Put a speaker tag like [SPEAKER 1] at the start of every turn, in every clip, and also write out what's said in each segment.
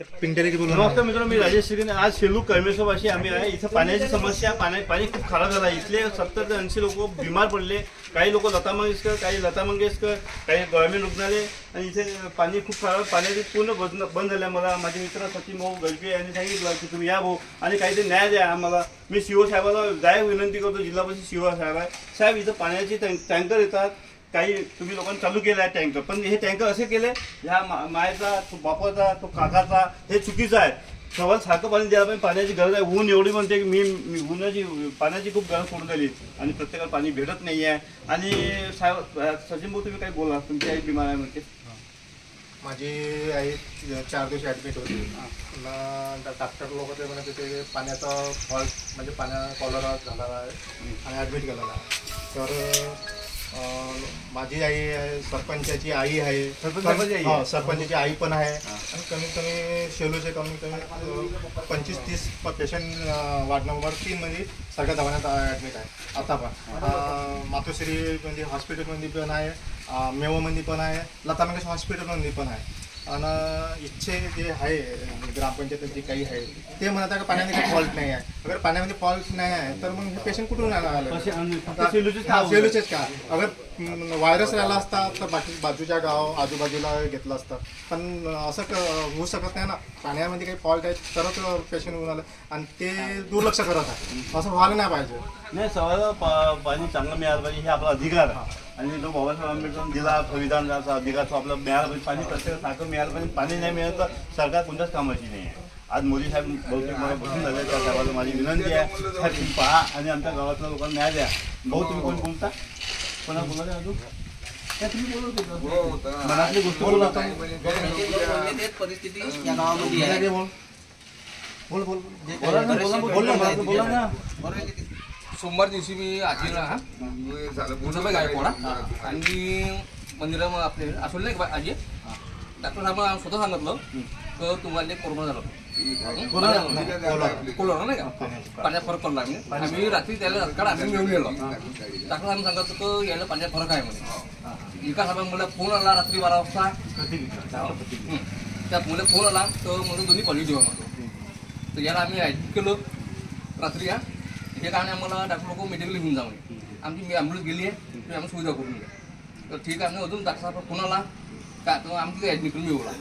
[SPEAKER 1] नमस्कार मित्रांनो, मी राजेश शिर्के. आज सेलू कळमेश्वरवाशी आम्ही आहे. इथं पाण्याची समस्या, पाणी खूप खराब झाला. इथले 70 ते 80 लोक बिमार पडले. काही लोक लता मंगेशकर, काही गव्हर्नमेंट रुग्णालय. आणि इथे पाणी खूप खराब, पाण्याची पूर्ण बंद झाल्या. मला माझे मित्र सचिन भाऊ गलके यांनी सांगितलं की तुम्ही या भाऊ आणि काहीतरी न्याय द्या आम्हाला. मी सीओ साहेबाला जाय विनंती करतो, जिल्हा परिषद सीओ साहेब आहे. साहेब इथं पाण्याची टँकर येतात, काही तुम्ही लोकांनी चालू केलं आहे टँकर, पण हे टँकर असे केले ह्या मायचा, तो बापाचा, तो काकाचा, हे चुकीचं आहे. सवाल सारखं पाणी द्यायला पण पाण्याची गरज आहे. ऊन एवढी म्हणते की मी पाण्याची खूप गरज पडून राहिली आणि प्रत्येकाला पाणी भेटत नाही आहे. आणि साहेब सचिन भाऊ तुम्ही काही बोला, तुमची आई बिमार आहे म्हणते.
[SPEAKER 2] माझी आई 4 दिवस ॲडमिट होती. डॉक्टर लोक ते म्हणत होते पाण्याचा फॉल्ट म्हणजे कॉलरा झालेला आहे आणि ॲडमिट केलेला आहे. तर माझी आई आहे, सरपंचाची आई आहे, सरपंचाची आई पण आहे. आणि कमीत कमी शेलूचे कमीत कमी 25-30 पेशंट वार्ड नंबर 3 मध्ये सगळ्या दवाखान्यात ॲडमिट आहे. आता पण मातोश्री म्हणजे हॉस्पिटलमध्ये पण आहे, मेवोमध्ये पण आहे, लता मंगेशकर हॉस्पिटलमध्ये पण आहे. आणि इच्छे जे आहे ग्रामपंचायतीचे काही आहे ते म्हणत आहे की पाण्यामध्ये काही फॉल्ट नाही आहे. अगर पाण्यामध्ये फॉल्ट नाही आहे तर मग हे पेशंट कुठून आलं? सेलूचेच का? अगर व्हायरस राहिला असता तर बाजूच्या गाव आजूबाजूला घेतलं असतं, पण असं होऊ शकत नाही ना. पाण्यामध्ये काही फॉल्ट आहे तरच पेशंट होऊन आलं आणि ते दुर्लक्ष करत आहे. असं व्हायला नाही पाहिजे.
[SPEAKER 1] नाही, सवाल पाणी चांगलं मिळालं पाहिजे, हे आपला अधिकार आहे. आणि तो बाबासाहेब आंबेडकर दिला संविधानाचा अधिकार, तो आपला मिळाला पाहिजे. पाणी प्रत्येक सारखं मिळालं पाहिजे. पाणी नाही मिळालं तर सरकार कोणत्याच कामाची नाही आहे. आज मोदी साहेब बहुतेक मला बसून झाले, त्या साहेबाला माझी विनंती आहे तुम्ही पहा आणि आमच्या गावातल्या लोकांना न्याय द्या. भाऊ तुम्ही कोण बोलता? कोणा बोला अजून काय तुम्ही बोलत होता? मनातली गोष्ट बोला.
[SPEAKER 3] परिस्थिती या गावामध्ये
[SPEAKER 1] बोला ना.
[SPEAKER 3] सोमवार दिवशी मी आजीला गायकवाडा आणि मंदिरा आपले असं नाही आजी डॉक्टर साहेब स्वतः सांगितलं तर तुम्हाला कोरोना झाला, कोरोना नाही का, पाण्यात फरक पडला. आम्ही रात्री त्याला तत्काळ आम्ही घेऊन गेलो. डॉक्टर साहेब सांगत तर यायला पाण्यात फरक आहे म्हणे. एका साहेब मला फोन आला रात्री 12 वाजता, त्या मुलं फोन आला तर म्हणून दोन्ही पॉझिटिव्ह आहे म्हणतो. तर याला आम्ही ॲडमिट केलं रात्री. हे कारण आम्हाला डॉक्टर लोक मेडिकल घेऊन जाऊ. आमची ॲम्ब्युलन्स गेली आहे, तुम्ही आम्ही सुविधा करून घ्या. तर ठीक आहे, आम्ही अजून डॉक्टर साहेब फोन आला का तर आमची ॲडमिट करून मिळवला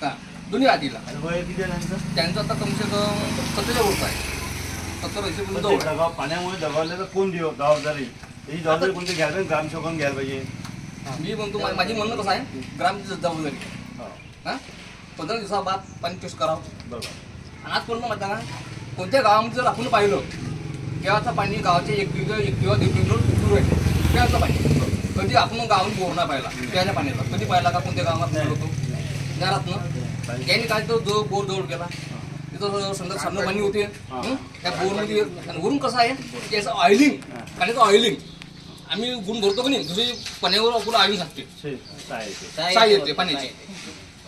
[SPEAKER 3] का दोन्ही आधीला. त्यांचं आता कमसे कम 70 वर्ष आहे, 70
[SPEAKER 1] पाण्यामुळे दबावले तर कोण जबाबदारी? ही जबाबदारी कोणती घ्यायला पाहिजे? ग्रामसेवकांनी घ्यायला पाहिजे.
[SPEAKER 3] मी म्हणतो माझी म्हणणं कसं आहे, ग्रामची जबाबदारी हां 15 दिवसाबाद पाणी टेस्ट करावं. बरोबर. आज पूर्ण म्हणता ना कोणत्या गावामध्ये जर आपण पाहिलं केव्हाचं पाणी गावाचे 1 किंवा 1.5 किलोमीटर सुरू आहे. केव्हाचं पाणी कधी आपण गावात बोर नाही पाहिला, त्याच्या पाण्याचा कधी पाहिला का? कोणत्या गावात नाही होतो घरात ना. त्यांनी काय तो जो बोर जवळ गेला तिथं समजा सामनं पाणी होते त्या बोरमध्ये. आणि वरून कसं आहे की याचं ऑइलिंग, पाण्याचं ऑइलिंग आम्ही गुण भरतो का नाही, दुसरी पाण्यावर आपण ऑइलिंग सांगते साय येते पाण्याची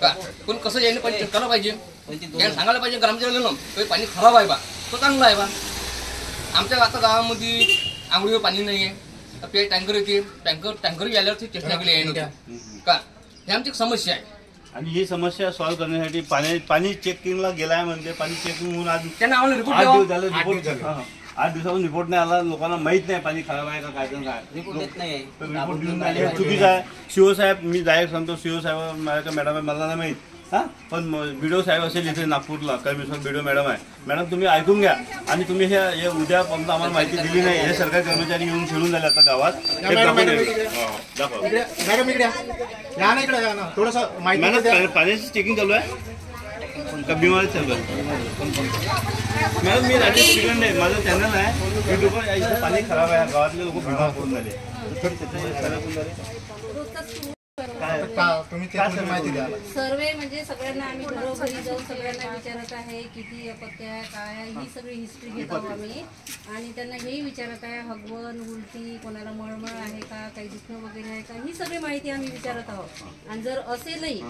[SPEAKER 3] का. पण कसं याने पाणी चेक करायला पाहिजे, याने सांगायला पाहिजे ग्रामसेवकांना पाणी खराब आहे बा, तो चांगला आहे बा. आमच्या आता गावामध्ये आंघोळीवर पाणी नाही आहे, आपल्या टँकर येते, टँकर यायला टेस्ट लागली आहे का. ही आमची एक समस्या आहे.
[SPEAKER 1] आणि ही समस्या सॉल्व्ह करण्यासाठी पाणी चेकिंगला गेला आहे म्हणजे पाणी चेकिंग होऊन आज
[SPEAKER 3] त्यांना आम्हाला रिपोर्ट
[SPEAKER 1] 8 दिवसापासून रिपोर्ट नाही आला. लोकांना माहित नाही पाणी खराब आहे का काय
[SPEAKER 3] रिपोर्ट नाही आहे,
[SPEAKER 1] रिपोर्ट घेऊन आले. चुकीचं आहे. सीओ साहेब, मी डायरेक्ट सांगतो, सीओ साहेब माझ्या मॅडम आहे मला नाही माहीत हां, पण बीडीओ साहेब असेल इथे नागपूरला, कळमेश्वर बीडीओ मॅडम आहे. मॅडम तुम्ही ऐकून घ्या आणि तुम्ही हे उद्यापर्यंत आम्हाला माहिती दिली नाही. हे सरकारी कर्मचारी येऊन फिरून झाले आता गावात. पाण्याची चेकिंग चालू आहे का बिमारी चालू आहे? मॅडम मी राजेश शिर्के आहे, माझं चॅनल आहे यूट्यूबवर. इथे पाणी खराब आहे, गावातले लोक बिमार पडून झाले.
[SPEAKER 4] सर्वे म्हणजे सगळ्यांना आम्ही घरोघरी जाऊन सगळ्यांना विचारत आहे किती अपत्य आहे काय आहे, ही सगळी हिस्ट्री घेतो आम्ही. आणि त्यांना हेही विचारत आहे हगवण उलटी, कोणाला मळमळ आहे का, काही दुखणं वगैरे आहे का, ही सगळी माहिती आम्ही विचारत आहोत. आणि जर असेलही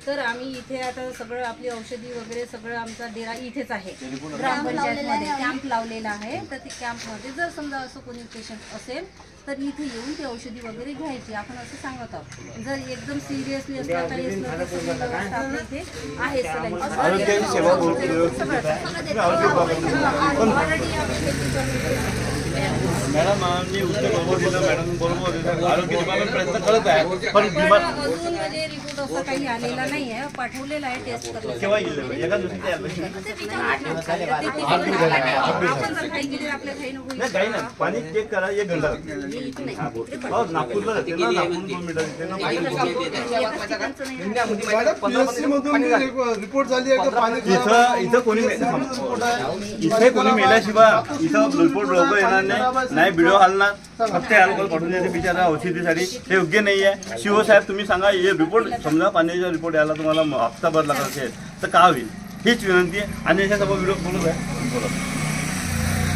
[SPEAKER 4] तर आम्ही इथे आता सगळं आपली औषधी वगैरे सगळं आमचा डेरा इथेच आहे. ग्रामपंचायतमध्ये कॅम्प लावलेला आहे. तर ते कॅम्पमध्ये जर समजा असं कोणी पेशंट असेल तर इथे येऊन ती औषधी वगैरे घ्यायची आपण असं सांगत आहोत. जर एकदम एकदम सिरियसली असलं काही असलं तर सगळी व्यवस्था आपल्या इथे आहे सगळ्यांची.
[SPEAKER 1] आरोग्याची सेवा बहुत व्यवस्थित देत आहे. तुम्ही आरोग्य विभागाकडून
[SPEAKER 4] ऑलरेडी आम्ही खेती करून
[SPEAKER 1] मॅडम आम्ही उत्तर बरोबर दिलं, मॅडम बरोबर दिलं, आरोग्य विभागाने प्रयत्न करत आहे. पण बिमार
[SPEAKER 4] अजून म्हणजे रिपोर्ट असं काही आलेला नाही आहे, पाठवलेला आहे टेस्ट करण्यासाठी.
[SPEAKER 1] केव्हा येईल? एका दिवशी ते आलं.
[SPEAKER 4] ते विचारून आपण जर काही केली आपल्या काही नको
[SPEAKER 1] नाही काही नाही, पाणी चेक करा, 1 घंटा लागतो. हो, नागपूरला जाते ना, नागपूर 2 मिनिटं येते ना.
[SPEAKER 2] रिपोर्ट झाली आहे का पाणी
[SPEAKER 1] इथं कोणी इथे कोणी मेल्याशिवाय इथं रिपोर्ट लवकर येणार नाही व्हिडिओ हलणार, फक्त अल्कोहोल पाठवून द्यायचे बिचारा औषधीसाठी. हे योग्य नाही आहे. शिव साहेब तुम्ही सांगा, हे रिपोर्ट समजा पाण्याचा रिपोर्ट यायला तुम्हाला हप्ताभर लागत असेल तर का होईल, हीच विनंती आहे. आणि याच्यासमोर व्हिडिओ बोलत आहे.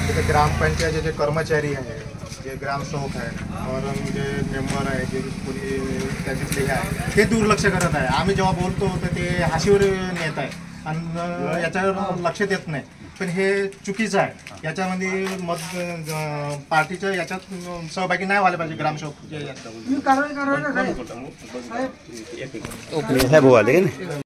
[SPEAKER 2] तिथे ग्रामपंचायतचे जे कर्मचारी आहे, जे ग्रामसेवक आहे और जे मेंबर आहे, जे कोणी त्याच्यातले हे आहे, ते दुर्लक्ष करत आहे. आम्ही जेव्हा बोलतो तर ते हाशीवर नेत आहे आणि याच्यावर लक्ष देत नाही. पण हे चुकीचं आहे. याच्यामध्ये पार्टीच्या याच्यात सहभागी नाही व्हायला पाहिजे ग्रामसेवक.
[SPEAKER 1] साहेब आले का नाही.